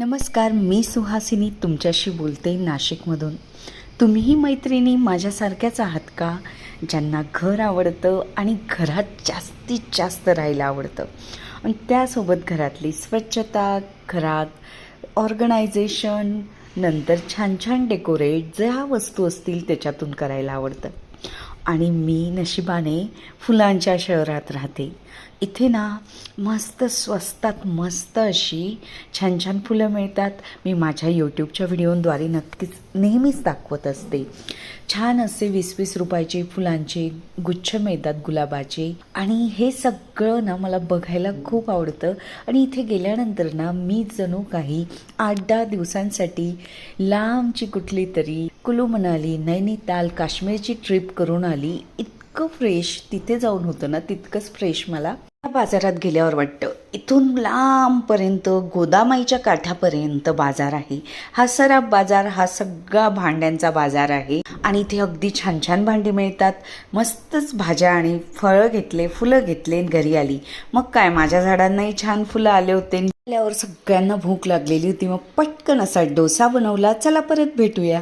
नमस्कार, मी सुहासिनी तुमच्याशी बोलते नाशिकमधून. तुम्हीही मैत्रिणी माझ्यासारख्याच आहात का, ज्यांना घर आवडतं आणि घरात जास्तीत जास्त राहायला आवडतं आणि त्यासोबत घरातली स्वच्छता, घरात ऑर्गनायझेशन, नंतर छान छान डेकोरेट ज्या वस्तू असतील त्याच्यातून करायला आवडतं. आणि मी नशिबाने फुलांच्या शहरात राहते. इथे ना मस्त स्वस्तात मस्त अशी छान छान फुलं मिळतात. मी माझ्या यूट्यूबच्या व्हिडिओद्वारे नक्कीच नेहमीच दाखवत असते. छान असे 20-20 रुपयाचे फुलांचे गुच्छ मिळतात गुलाबाचे, आणि हे सगळं ना मला बघायला खूप आवडतं. आणि इथे गेल्यानंतर ना मी जणू काही 8-10 दिवसांसाठी लांबची कुठली तरी कुलू मनाली, नैनिताल, काश्मीरची ट्रिप करून आली. इतकं फ्रेश तिथे जाऊन होतं ना, तितकंच फ्रेश मला बाजारात गेल्यावर वाटतं. इथून लांबपर्यंत गोदामाईच्या काठापर्यंत बाजार आहे. हा सराफ बाजार, हा सगळा भांड्यांचा बाजार आहे. आणि इथे अगदी छान छान भांडी मिळतात. मस्तच भाज्या आणि फळं घेतले, फुलं घेतले, घरी आली. मग काय, माझ्या झाडांनाही छान फुलं आले होते. आल्यावर सगळ्यांना भूक लागलेली होती. मग पटकन असा डोसा बनवला. चला परत भेटूया.